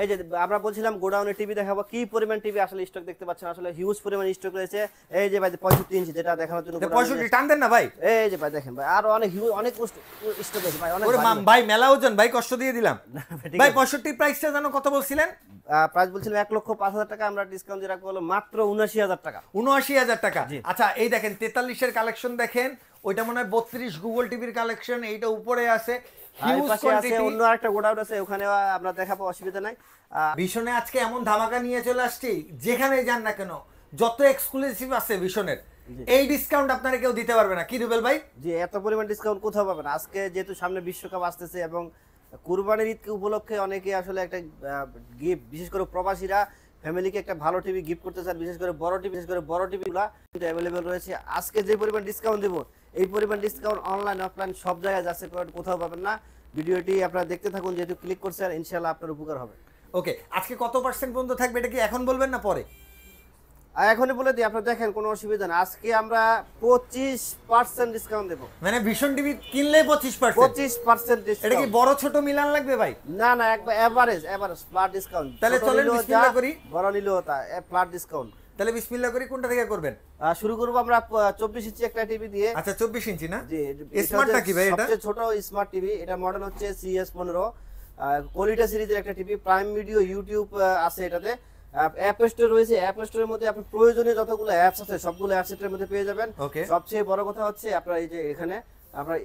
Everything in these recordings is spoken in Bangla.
এই যে আমরা বলছিলাম গোডাউনে টিভি দেখাবো, কি পরিমাণ টিভি আসলে স্টক দেখতে পাচ্ছেন, আসলে হিউজ পরিমাণ স্টক রয়েছে। এই যে ভাই 65 ইঞ্চি যেটা দেখানোর জন্য 65 টান দেন না ভাই। এই যে ভাই দেখেন ভাই, আর অনেক হিউজ অনেক স্টক আছে ভাই, অনেক ওরে মাম ভাই মেলা ওজন ভাই, কষ্ট দিয়ে দিলাম ভাই। 65 প্রাইসটা জানো কত বলছিলেন? প্রাইস বলছিলাম 1,05,000 টাকা, আমরা ডিসকাউন্ট দিয়ে রাখবো হলো মাত্র 79,000 টাকা। 79,000 টাকা। আচ্ছা এই দেখেন 43 এর কালেকশন দেখেন, ওইটা মনে হয় 32 গুগল টিভির কালেকশন, এইটা উপরে আছে হিউজ কোয়ান্টিটি। অন্য আরেকটা গোডাউন আছে, ওখানে আমরা দেখাবো, অসুবিধা নাই। ভিশনে আজকে এমন ধামাকা নিয়ে চলে আসছি, যেখানে যান না কেন যত এক্সক্লুসিভ আছে ভিশনের, এই ডিসকাউন্ট আপনারা কেউ দিতে পারবে না। কি রুবেল ভাই? জি, এত পরিমাণ ডিসকাউন্ট কোথাও পাবেন আজকে, যেহেতু সামনে বিশ্বকাপ আসতেছে এবং কুরবানির ঈদ উপলক্ষে অনেকে আসলে একটা গিফট, বিশেষ করে প্রবাসীরা ফ্যামিলিকে একটা ভালো টিভি গিফট করতে চান, বিশেষ করে বড় টিভিগুলো অ্যাভেলেবেল রয়েছে। আজকে যে পরিমাণ ডিসকাউন্ট দেবো, এই পরিমাণ ডিসকাউন্ট অনলাইন অফলাইন সব জায়গায় যাচ্ছে, কোথাও পাবেন না। ভিডিওটি আপনারা দেখতে থাকুন, যেহেতু ক্লিক করছেন ইনশাআল্লাহ আপনার উপকার হবে। ওকে, আজকে কত পার্সেন্ট পর্যন্ত থাকবে এটা কি এখন বলবেন না পরে? এখনই বলে দিই, আপনারা দেখেন, কোনো অসুবিধা না। আজকে আমরা 25% ডিসকাউন্ট দেব। মানে ভিশন টিভি কিনলে 25%? 25% ডিসকাউন্ট। এটা কি বড় ছোট মিলান লাগবে ভাই? না না, একবার এভারেজ ফ্ল্যাট ডিসকাউন্ট। তাহলে চলেন বিসমিল্লাহ করি। বড় নিলেও তা ফ্ল্যাট ডিসকাউন্ট। তাহলে বিসমিল্লাহ করি, কোনটা থেকে করবেন? শুরু করব আমরা 24 ইঞ্চি একটা টিভি দিয়ে। আচ্ছা 24 ইঞ্চি না? জি, স্মার্টটা কি ভাই এটা? সবচেয়ে ছোট স্মার্ট টিভি, এটা মডেল হচ্ছে CS15, কোয়ালিটি সিরিজের একটা টিভি। প্রাইম ভিডিও, ইউটিউব আছে এটাতে। অ্যাপ স্টোর রয়েছে, অ্যাপ স্টোরের মধ্যে আপনি প্রয়োজনীয় যতগুলো অ্যাপস আছে সবগুলো অ্যাপস এর মধ্যে পেয়ে যাবেন। সবচেয়ে বড় কথা হচ্ছে আপনার এই যে এখানে আপনার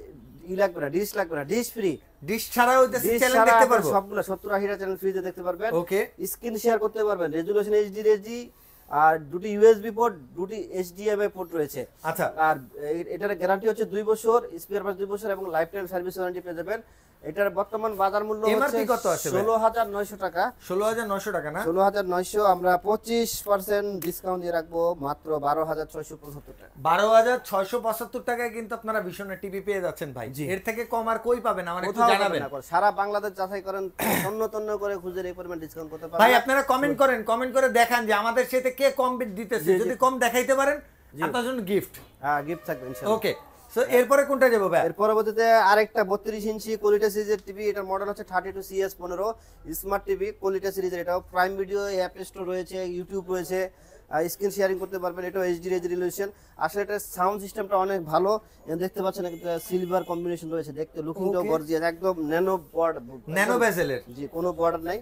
লাগবে না, ডিশ লাগবে না, ডিশ ফ্রি। ডিশ ছাড়াও চ্যানেল দেখতে পারবো, সবগুলো 70-80টা চ্যানেল ফ্রিতে দেখতে পারবেন। ওকে, স্ক্রিন শেয়ার করতে পারবেন, রেজুলেশন এইচডি রেজি, আর দুটি ইউএসবি পোর্ট, দুটি এইচডিএমআই পোর্ট রয়েছে। আচ্ছা, আর এটার গ্যারান্টি হচ্ছে 2 বছর, স্পেয়ার পার্টস 2 বছর এবং লাইফ টাইম সার্ভিস ওয়ারেন্টি পেয়ে যাবেন। এটার বর্তমান বাজার মূল্য হচ্ছে 16,900 টাকা। 16,900 টাকা না? 16,900। আমরা 25% ডিসকাউন্ট দিয়ে রাখবো মাত্র 12,675 টাকা। 12,675 টাকায় কিন্তু আপনারা ভিশনের টিভি পেয়ে যাচ্ছেন ভাই। এর থেকে কম আর কই পাবেন আমার একটু জানাবেন। সারা বাংলাদেশ যাচাই করেন, তন্ন করে খুঁজে এই পরিমাণ ডিসকাউন্ট করতে পারবেন ভাই। আপনারা কমেন্ট করেন, কমেন্ট করে দেখান যে আমাদের সাথে কে কম বিট দিতেছে। যদি কম দেখাইতে পারেন আপনার জন্য গিফট। হ্যাঁ, গিফট থাকবে ইনশাআল্লাহ। ওকে, সো এরপরে কোনটা যাব ভাই? এর পরবর্তীতে আরেকটা 32 ইঞ্চি কোয়ালিটি সিরিজের টিভি, এটার মডেল হচ্ছে 32CS15 স্মার্ট টিভি কোয়ালিটি সিরিজের। এটাও প্রাইম ভিডিও, অ্যাপ স্টোর রয়েছে, ইউটিউব রয়েছে, স্ক্রিন শেয়ারিং করতে পারবেন। এটাও এইচডি রেজুলেশন। আসলে এটার সাউন্ড সিস্টেমটা অনেক ভালো, দেখতে পাচ্ছেন একটা সিলভার কম্বিনেশন রয়েছে, দেখতে লুকিংটাও গর্জিয়াস, একদম ন্যানো বেজেলের। জি, কোনো বর্ডার নাই।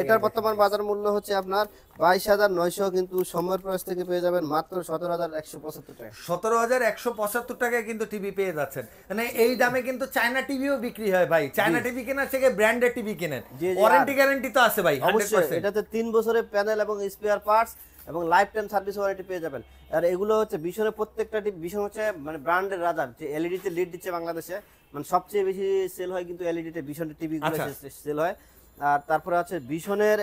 এটার বর্তমান বাজার মূল্য হচ্ছে আপনার 22,900, কিন্তু সময়ের প্রাইস থেকে পেয়ে যাবেন মাত্র 17,175 টাকা। 17,175 টাকায় কিন্তু টিভি পেয়ে যাচ্ছেন। মানে এই দামে কিন্তু চায়না টিভিও বিক্রি হয় ভাই। চায়না টিভি কেনার থেকে ব্র্যান্ডেড টিভি কেনেন, ওয়ারেন্টি গ্যারান্টি তো আছে ভাই 100%। এটাতে 3 বছরের প্যানেল এবং স্পেয়ার পার্টস এবং লাইফ টাইম সার্ভিস ওয়ারেন্টি পেয়ে যাবেন। আর এগুলো হচ্ছে ভিশনের প্রত্যেকটা টিভি, ভিশন হচ্ছে মানে ব্র্যান্ডের রাজা, যে এলইডি তে লিড দিচ্ছে বাংলাদেশে, মানে সবচেয়ে বেশি সেল হয় কিন্তু এলইডি তে, ভিশনের টিভি গুলো সেল হয়। আর তারপরে আছে ভিশনের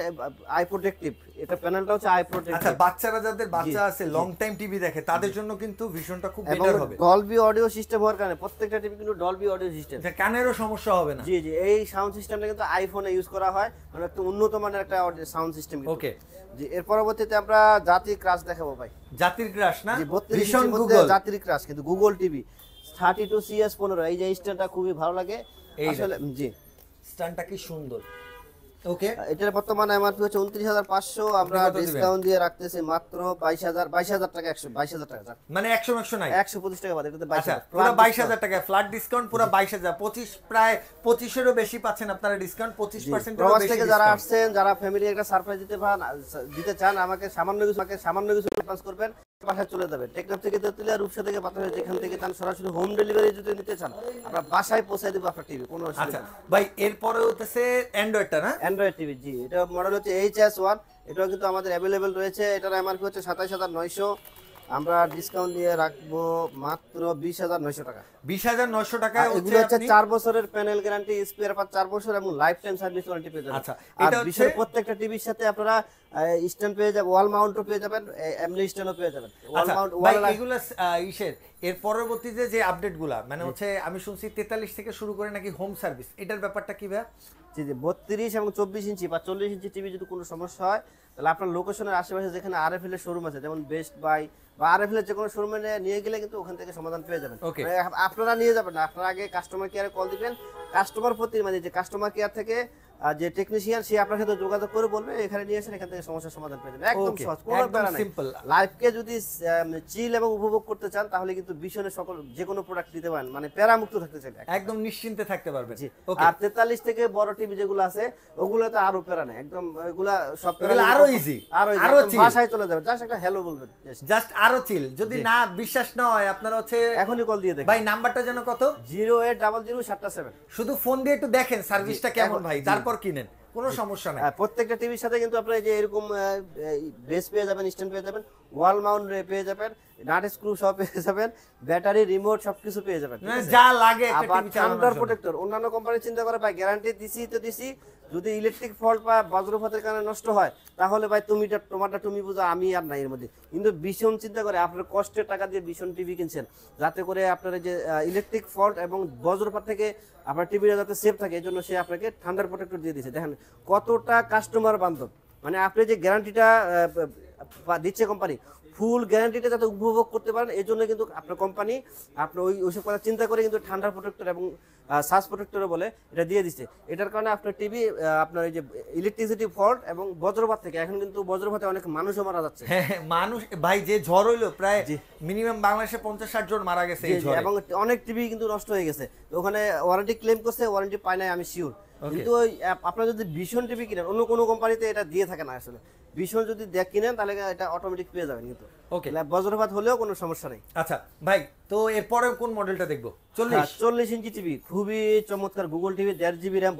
আই প্রোটেক্টিভ, এটা প্যানেলটা হচ্ছে আই প্রোটেক্টিভ। আচ্ছা, বাচ্চারা যাদের বাচ্চা আছে লং টাইম টিভি দেখে তাদের জন্য কিন্তু ভিশনটা খুব বেটার হবে। ডলবি অডিও সিস্টেম হওয়ার কারণে প্রত্যেকটা টিভি কিন্তু ডলবি অডিও সিস্টেম, এটা কানেরও সমস্যা হবে না। জি জি, এই সাউন্ড সিস্টেমটা কিন্তু আইফোনে ইউজ করা হয়, মানে একটু উন্নত মানের একটা সাউন্ড সিস্টেম। ওকে জি, এর পরবর্তীতে আমরা জাতির ক্রাশ দেখাবো ভাই। জাতির ক্রাশ না? ভিশন গুগল জাতির ক্রাশ, কিন্তু গুগল টিভি 32CS15। এই যে স্ট্যান্ডটা খুবই ভালো লাগে আসলে। জি, স্ট্যান্ডটা কি সুন্দর। ওকে, এটার বর্তমানে এমআরপি হচ্ছে 29,500, আমরা ডিসকাউন্ট দিয়ে রাখতেছি মাত্র 22,000 টাকা। 22,000 টাকা, মানে 100 নাই, 125 টাকা বাদ। এটাতে 22,000, পুরো 22,000 টাকা ফ্ল্যাট ডিসকাউন্ট, পুরো 22,000। 25 প্রায় 25 এরও বেশি পাচ্ছেন আপনারা ডিসকাউন্ট, 25% এর বেশি। থেকে যারা আসছেন, যারা ফ্যামিলি একটা সারপ্রাইজ দিতে চান, আমাকে সামান্য কিছু অ্যাডভান্স করবেন, বাসায় চলে যাবে। টেকনাফ থেকে তেতুলিয়া, রূপসা থেকে পাথর, যেখান থেকে চান সরাসরি হোম ডেলিভারি যদি নিতে চান আমরা বাসায় পৌঁছে দেব আপনার টিভি, কোনো অসুবিধা। আচ্ছা ভাই, এরপরে হচ্ছে অ্যান্ড্রয়েডটা না? অ্যান্ড্রয়েড টিভি, জি, এটা মডেল হচ্ছে HS1, এটাও কিন্তু আমাদের অ্যাভেলেবেল রয়েছে। এটার এমআরপি হচ্ছে 27,900, আমরা ডিসকাউন্ট দিয়ে রাখবো মাত্র 20,900 টাকা। 20,900 টাকা। এগুলো হচ্ছে 4 বছরের প্যানেল গ্যারান্টি, স্পেয়ার পার্ট 4 বছর এবং লাইফ টাইম সার্ভিস ওয়ারেন্টি পেয়ে যাবেন। আচ্ছা, এটা হচ্ছে প্রত্যেকটা টিভির সাথে আপনারা স্ট্যান্ড পেয়ে যাবেন, ওয়াল মাউন্টও পেয়ে যাবেন, এমনি স্ট্যান্ডও পেয়ে যাবেন। ওয়াল মাউন্ট এগুলো ইসের এর পরবর্তীতে যে আপডেটগুলা, মানে হচ্ছে আমি শুনছি 43 থেকে শুরু করে নাকি হোম সার্ভিস, এটার ব্যাপারটা কি ভাই? জি জি, 32 এবং 24 ইঞ্চি বা 40 ইঞ্চি টিভি যদি কোনো সমস্যা হয়, তাহলে আপনার লোকেশনের আশেপাশে যেখানে আরএফএল এর শোরুম আছে, যেমন বেস্ট বাই বা আরএফএল এর যে কোনো শোরুমে নিয়ে গেলে কিন্তু ওখান থেকে সমাধান পেয়ে যাবেন। আপনারা নিয়ে যাবেন না, আপনারা আগে কাস্টমার কেয়ারে কল দিবেন, কাস্টমার প্রতি মানে যে কাস্টমার কেয়ার থেকে আর যে টেকনিশিয়ান সে আপনার সাথে যোগাযোগ করে বলবে এখানে নিয়ে আসেন, এখান থেকে সমস্যার সমাধান পেয়ে যাবেন। একদম Okay, সহজ, কোনো একদম প্যারা নাই। simple। লাইফকে যদি চিল এবং উপভোগ করতে চান তাহলে কিন্তু ভীষণের সকল যে কোনো প্রোডাক্ট নিতে পারেন, মানে প্যারা মুক্ত থাকতে চাইলে একদম নিশ্চিন্তে থাকতে পারবেন। জি। ওকে, আর 43 থেকে বড় টিভি যেগুলো আছে ওগুলো তো আরো প্যারা নাই, একদম ওগুলা সব ওগুলো আরো easy, আরো আরো easy, chill। বাসায় চলে যাবেন, জাস্ট একটা হ্যালো বলবেন, just জাস্ট আরো চিল। যদি না বিশ্বাস না হয় আপনারা হচ্ছে এখনই কল দিয়ে দেখেন। ভাই নাম্বারটা যেন কত, 0800777। শুধু ফোন দিয়ে একটু দেখেন সার্ভিসটা কেমন এখন- ভাই, জি। তারপর কিনেন, কোনো সমস্যা নাই। হ্যাঁ, প্রত্যেকটা টিভির সাথে কিন্তু আপনারা এই যে এরকম বেস পেয়ে যাবেন, স্ট্যান্ড পেয়ে যাবেন, ওয়াল মাউন্ট পেয়ে যাবেন, নাট স্ক্রু সব পেয়ে যাবেন, ব্যাটারি রিমোট সবকিছু পেয়ে যাবেন, ঠিক মানে আছে? যা লাগে একটা আবার টিভি থান্ডার চালানোর জন্য। প্রোটেক্টর অন্যান্য কোম্পানি চিন্তা করে ভাই গ্যারান্টি দিছি তো দিছি, যদি ইলেকট্রিক ফল্ট বা বজ্রপাতের কারণে নষ্ট হয় তাহলে ভাই তোমারটা তুমি বুঝো, আমি আর নাই এর মধ্যে। কিন্তু ভীষণ চিন্তা করে আপনার কষ্টের টাকা দিয়ে ভীষণ টিভি কিনছেন, যাতে করে আপনার এই যে ইলেকট্রিক ফল্ট এবং বজ্রপাত থেকে আপনার টিভিটা যাতে সেফ থাকে, এই জন্য সে আপনাকে থান্ডার প্রোটেক্টর দিয়ে দিয়েছে। দেখেন কতটা কাস্টমার বান্ধব, মানে আপনি যে গ্যারান্টিটা দিচ্ছে কোম্পানি, ফুল গ্যারান্টিটা যাতে উপভোগ করতে পারেন, এই জন্য কিন্তু আপনার কোম্পানি আপনার ওইসব কথা চিন্তা করে কিন্তু ঠান্ডার প্রোটেক্টর এবং সার্চ প্রোটেক্টরও বলে এটা দিয়ে দিচ্ছে। এটার কারণে আপনার টিভি আপনার এই যে ইলেকট্রিসিটি ফল্ট এবং বজ্রপাত থেকে, এখন কিন্তু বজ্রপাতে অনেক মানুষও মারা যাচ্ছে। হ্যাঁ, হ্যাঁ, মানুষ ভাই যে ঝড় হইলো প্রায় মিনিমাম বাংলাদেশে 50-60 জন মারা গেছে এই জি, জি, ঝড়ে। এবং অনেক টিভি কিন্তু নষ্ট হয়ে গেছে। তো ওখানে ওয়ারেন্টি ক্লেম করছে, ওয়ারেন্টি পায় নাই আমি শিওর। কিন্তু ওই আপনারা যদি ভীষণ টিভি কিনেন, অন্য কোনো কোম্পানিতে এটা দিয়ে থাকে না আসলে, ভীষণ যদি কিনেন তাহলে এটা অটোমেটিক পেয়ে যাবেন কিন্তু। ওকে, বজ্রপাত হলেও কোনো সমস্যা নেই। আচ্ছা ভাই, তো এরপরে কোন মডেলটা দেখবো? 40 ইঞ্চি টিভি, খুবই চমৎকার গুগল টিভি, 1.5 জিবি র্যাম,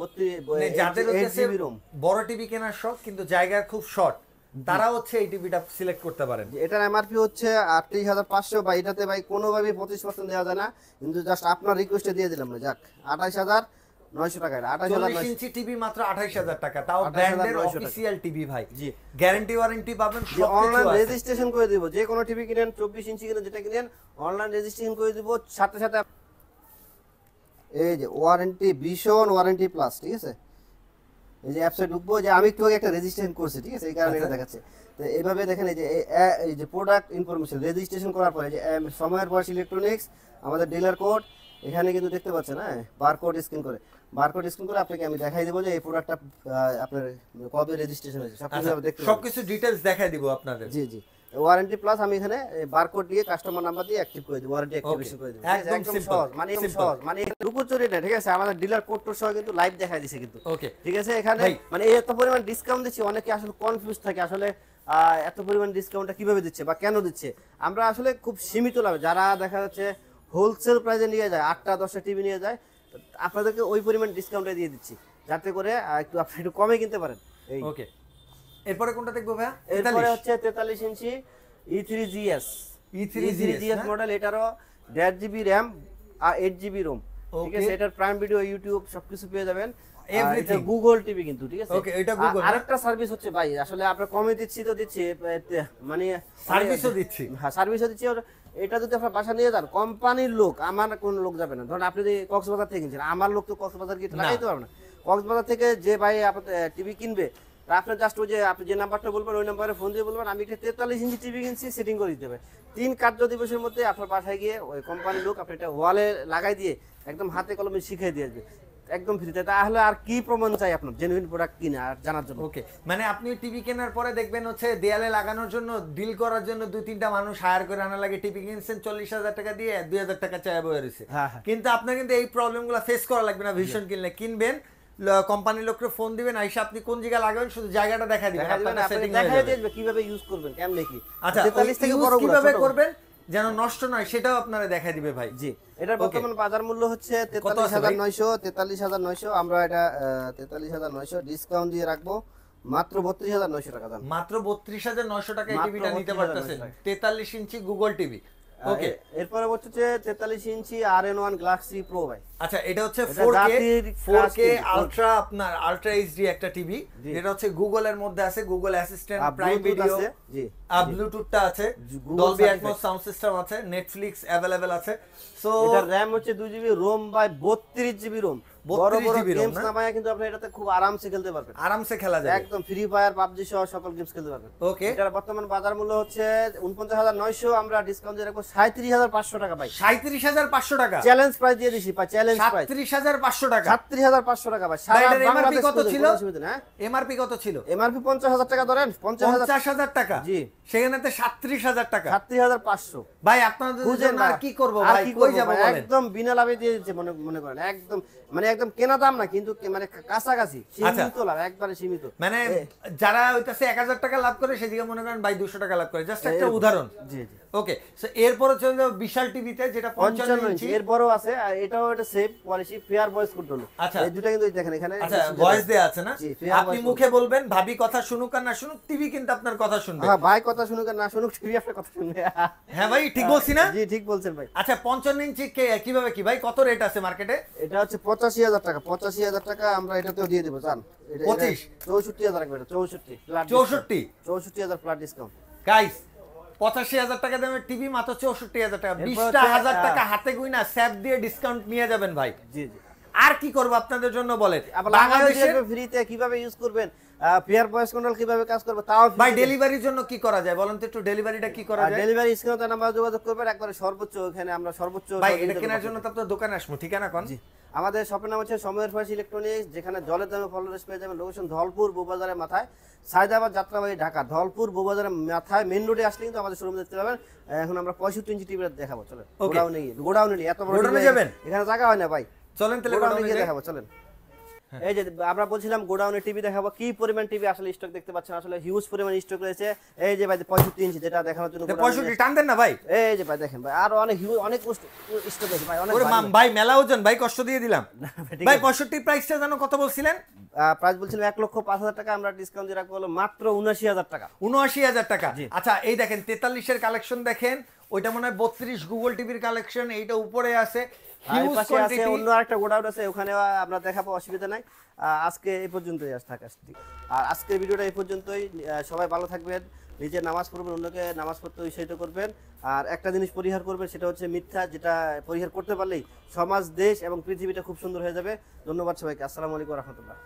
মানে যাদের 8 হচ্ছে জিবি রোম। বড় টিভি কেনার শখ কিন্তু জায়গা খুব শর্ট, তারা হচ্ছে এই টিভিটা সিলেক্ট করতে পারেন। এটার এমআরপি হচ্ছে 38,500, বা এটাতে ভাই কোনোভাবেই 25% দেওয়া যায় না, কিন্তু জাস্ট আপনার রিকোয়েস্টে দিয়ে দিলাম না, যাক 28,900 টাকা। এটা 40 28,900 ইঞ্চি টিভি মাত্র 28,000 টাকা, তাও 28,900 ব্র্যান্ডের টাকা। অফিসিয়াল টিভি ভাই। জি। গ্যারান্টি ওয়ারেন্টি পাবেন, যে অনলাইন রেজিস্ট্রেশন করে দিব, যে কোনো টিভি কিনেন 24 ইঞ্চি কিনেন যেটা কিনেন অনলাইন রেজিস্ট্রেশন করে দিব, সাথে সাথে এই যে ওয়ারেন্টি, ভীষণ ওয়ারেন্টি প্লাস, ঠিক আছে? এই যে অ্যাপসে ঢুকবো, যে আমি একটু আগে একটা রেজিস্ট্রেশন করছি, ঠিক আছে, এই কারণে এটা দেখাচ্ছে। তো এইভাবে দেখেন, এই যে এই যে প্রোডাক্ট ইনফরমেশন রেজিস্ট্রেশন করার পরে যে সময়ের পর ইলেকট্রনিক্স, আমাদের ডিলার কোড এখানে কিন্তু দেখতে পাচ্ছেন, হ্যাঁ, বারকোড স্ক্যান করে, বারকোড স্ক্যান করে আপনাকে আমি দেখাই দেবো যে এই প্রোডাক্টটা আপনার কবে রেজিস্ট্রেশন হয়েছে, সবকিছু দেখতে পাবেন। সবকিছু ডিটেইলস দেখাই দিব আপনাদের। জি জি, ওয়ারেন্টি প্লাস আমি এখানে বারকোড দিয়ে কাস্টমার নাম্বার দিয়ে অ্যাক্টিভ করে দিই, ওয়ারেন্টি অ্যাক্টিভেশন করে দিই। একদম simple, সহজ, মানে একদম simple। সহজ, মানে লুকোচুরি না, ঠিক আছে? আমাদের ডিলার কোড টোড সহ কিন্তু লাইভ দেখাই দিছে কিন্তু, ওকে ঠিক আছে? এখানে ভাই। মানে এই এত পরিমাণ ডিসকাউন্ট দিচ্ছি, অনেকে আসলে কনফিউজ থাকে আসলে এত পরিমাণ ডিসকাউন্টটা কিভাবে দিচ্ছে বা কেন দিচ্ছে। আমরা আসলে খুব সীমিত লাভে, যারা দেখা যাচ্ছে হোলসেল প্রাইসে নিয়ে যায়, 8টা 10টা টিভি নিয়ে যায়, আপনাদেরকে ওই পরিমাণ ডিসকাউন্টে দিয়ে দিচ্ছি, যাতে করে একটু আপনি একটু কমে কিনতে পারেন। এই ওকে, এরপরে কোনটা দেখবো ভাইয়া? এরপরে হচ্ছে 43 ইঞ্চি E3GS E3GS মডেল, এটারও 1.5 জিবি র্যাম আর 8 জিবি রোম, ঠিক আছে? Okay. এটার প্রাইম ভিডিও, ইউটিউব সবকিছু পেয়ে যাবেন। Everything. গুগল টিভি কিন্তু, ঠিক আছে? Okay, এটা Google না? আরেকটা সার্ভিস হচ্ছে ভাই, আসলে আমরা কমে দিচ্ছি তো দিচ্ছি, মানে সার্ভিসও দিচ্ছি। হ্যাঁ, সার্ভিসও দিচ্ছি। এটা যদি আপনার বাসা নিয়ে যান, কোম্পানির লোক, আমার কোন লোক যাবে না। ধরুন আপনি যদি কক্সবাজার থেকে কিনছেন, আমার লোক তো কক্সবাজার গিয়ে লাগাইতে পারবে না। কক্সবাজার থেকে যে ভাই আপনার টিভি কিনবে, আপনার জাস্ট ওই যে আপনি যে নাম্বারটা বলবেন ওই নাম্বারে ফোন দিয়ে বলবেন আমি একটা 43 ইঞ্চি টিভি কিনছি, সেটিং করে দিতে হবে। 3 কার্য দিবসের মধ্যে আপনার বাসায় গিয়ে ওই কোম্পানির লোক আপনি এটা ওয়ালে লাগাই দিয়ে একদম হাতে কলমে শিখিয়ে দিয়ে আসবে, একদম ফ্রিতে। তাহলে আর কি প্রমাণ চাই আপনার জেনুইন প্রোডাক্ট কিনা আর জানার জন্য? ওকে, মানে আপনি টিভি কেনার পরে দেখবেন হচ্ছে দেয়ালে লাগানোর জন্য, ডিল করার জন্য 2-3টা মানুষ হায়ার করে আনা লাগে। টিভি কিনছেন 40,000 টাকা দিয়ে, 2,000 টাকা চায় বয়ে রয়েছে। হ্যাঁ, হ্যাঁ। কিন্তু আপনার কিন্তু এই প্রবলেমগুলো ফেস করা লাগবে না। ভীষণ কিনলে কিনবেন, কোম্পানির লোককে ফোন দিবেন, আইসা আপনি কোন জায়গায় লাগাবেন শুধু জায়গাটা দেখা দিবেন, আপনার সেটিং হয়ে দেখাই যাবে। দিয়ে কিভাবে ইউজ করবেন, কেমনে কি। আচ্ছা, 43 থেকে বড় কিভাবে করবেন যেন নষ্ট নয় সেটাও আপনারা দেখাই দিবে ভাই। জি, এটার বর্তমান বাজার মূল্য হচ্ছে কত আছে ভাই? 43,900। আমরা এটা 43,900 ডিসকাউন্ট দিয়ে রাখবো মাত্র 32,900 টাকা দাম। মাত্র 32,900 টাকা এই মাত্র টিভিটা নিতে 32,900 পারতেছেন, 43 ইঞ্চি গুগল টিভি। ওকে, এরপরে হচ্ছে 43 ইঞ্চি RN1 Galaxy Pro ভাই। আচ্ছা, এটা হচ্ছে এটা 4K জাতির 4K class আলট্রা, আপনার আলট্রা এইচডি একটা টিভি। এটা হচ্ছে গুগলের মধ্যে আছে, Google assistant, prime Bluetooth video আছে, জি, ব্লুটুথটা আছে, Google Dolby certified। Atoms sound system আছে, নেটফ্লিক্স अवेलेबल আছে। সো এটার RAM হচ্ছে 2 জিবি, রোম ভাই 32 জিবি রোম। বড় 32 বড় GB ROM গেমস না? নামায়া কিন্তু আপনি এটাতে খুব আরামসে খেলতে পারবেন, আরামসে খেলা যাবে। একদম ফ্রি ফায়ার পাবজি সহ সকল গেমস খেলতে পারবেন। ওকে, এটার বর্তমান বাজার মূল্য হচ্ছে 49,900, আমরা ডিসকাউন্ট দিয়ে রাখবো 37,500 টাকা ভাই। 37,500 টাকা, চ্যালেঞ্জ প্রাইস দিয়ে দিছি ভাই, চ্যালেঞ্জ প্রাইস 37,500 টাকা। 37,500 টাকা ভাই। সারা এটার MRP বাংলাদেশ কত ছিল? হ্যাঁ এমআরপি কত ছিল? এমআরপি 50,000 টাকা ধরেন, 50,000 50,000 টাকা, জি, সেখানে 37,000 টাকা। 37,500 ভাই আপনাদের বুঝেন জন্য না আর কি করব আর ভাই, কি কই করবো যাব ভাই? বলেন? একদম বিনা লাভে দিয়ে দিচ্ছে, মনে করেন একদম মানে একদম কেনা দাম না, কিন্তু মানে কাছাকাছি সীমিত লাভ, একবারে সীমিত। মানে যারা হইতাছে 1000 টাকা লাভ করে সেদিকে মনে করেন ভাই 200 টাকা লাভ করে, জাস্ট একটা উদাহরণ। জি জি। ওকে, সো এরপর চলে যাব বিশাল টিভিতে, যেটা 55 ইঞ্চি। এর বড় আছে, আর এটাও একটা safe policy, fair voice control. আচ্ছা, এই দুটো কিন্তু দেখেন এখানে, আচ্ছা ভয়েস দেয়া আছে না? জি, fair আপনি voice মুখে বলবেন, ভাবি কথা শুনুক আর না শুনুক, টিভি কিন্তু আপনার কথা শুনবে। হ্যাঁ ভাই কথা শুনুক আর না শুনুক, টিভি আপনার কথা শুনবে। হ্যাঁ ভাই, ঠিক বলছি না? জি ঠিক বলছেন ভাই। আচ্ছা 55 ইঞ্চি কিভাবে কি ভাই, কত রেট আছে মার্কেটে? এটা হচ্ছে 85,000 টাকা, 85,000 টাকা আমরা এটাতেও দিয়ে দেবো, জান 25? 64,000 টাকা, 64 64? 64,000 প্লাস ডিসকাউন্ট। গাইস 85,000 টাকা দামের টিভি মাত্র 64,000 টাকা, এরপর 20,000 হচ্ছে, টাকা হাতে গুইনা স্যাপ দিয়ে ডিসকাউন্ট নিয়ে যাবেন ভাই। জি জি। আর কি করব আপনাদের জন্য বলেন? বাংলাদেশের ফ্রিতে কিভাবে ইউজ করবেন, ফেয়ার ভয়েস কন্ট্রোল কিভাবে কাজ করবে তাও ভাই ডেলিভারির জন্য কি করা যায় বলেন তো, একটু ডেলিভারিটা কি করা যায়? ডেলিভারি স্ক্রিনে নাম্বার যোগাযোগ করবেন, একবারে সর্বোচ্চ, এখানে আমরা সর্বোচ্চ ভাই এটা কেনার জন্য তো আপনার দোকানে আসবো, ঠিকানা কোন? জি, আমাদের শপের নাম হচ্ছে সময়ের ফার্স্ট ইলেকট্রনিক্স, যেখানে জলের দামে ফলরেস পেয়ে যাবেন। লোকেশন ধলপুর বউবাজারের মাথায়, সায়দাবাদ যাত্রাবাড়ি ঢাকা। ধলপুর বউবাজারের মাথায় মেইন রোডে আসলে কিন্তু আমাদের শোরুম দেখতে পাবেন। এখন আমরা 65 ইঞ্চি টিভি দেখাবো, চলেন গোডাউনে নিয়ে এত বড় গোডাউনে TV যাবেন? এখানে জায়গা হয় না ভাই, চলেন তাহলে গোডাউনে গোডাউনে গিয়ে যাই। দেখাবো, চলেন। এই যে আমরা বলছিলাম গোডাউনে টিভি দেখাবো, কি পরিমাণ টিভি আসলে স্টক দেখতে পাচ্ছেন, আসলে হিউজ পরিমাণ স্টক রয়েছে। এই যে ভাই 65 ইঞ্চি যেটা দেখানোর জন্য 65 টান দেন না ভাই। এই যে ভাই দেখেন ভাই, আরো অনেক অনেক স্টক আছে ভাই, অনেক ওরে মাম ভাই মেলা ওজন ভাই, কষ্ট দিয়ে দিলাম ঠিক ভাই। আছে। 65 প্রাইসটা জানো কত বলছিলেন? প্রাইস বলছিলাম 1,05,000 টাকা, আমরা ডিসকাউন্ট দিয়ে রাখবো হলো মাত্র 79,000 টাকা। 79,000 টাকা। জি। আচ্ছা এই দেখেন 43 এর কালেকশন দেখেন, ওইটা মনে হয় 32 গুগল টিভির কালেকশন, এইটা উপরে আছে এই হিউজ পাশে আছে কোয়ান্টিটি। অন্য আরেকটা গোডাউন আছে, ওখানে আমরা দেখাবো, অসুবিধা নাই। আজকে এই পর্যন্তই থাকা, আর আজকের ভিডিওটা এই পর্যন্তই। সবাই ভালো থাকবেন, নিজে নামাজ পড়বেন, অন্যকে নামাজ পড়তে উৎসাহিত করবেন, আর একটা জিনিস পরিহার করবেন, সেটা হচ্ছে মিথ্যা, যেটা পরিহার করতে পারলেই সমাজ, দেশ এবং পৃথিবীটা খুব সুন্দর হয়ে যাবে। ধন্যবাদ সবাইকে, আসসালামু আলাইকুম ওয়া রাহমাতুল্লাহ।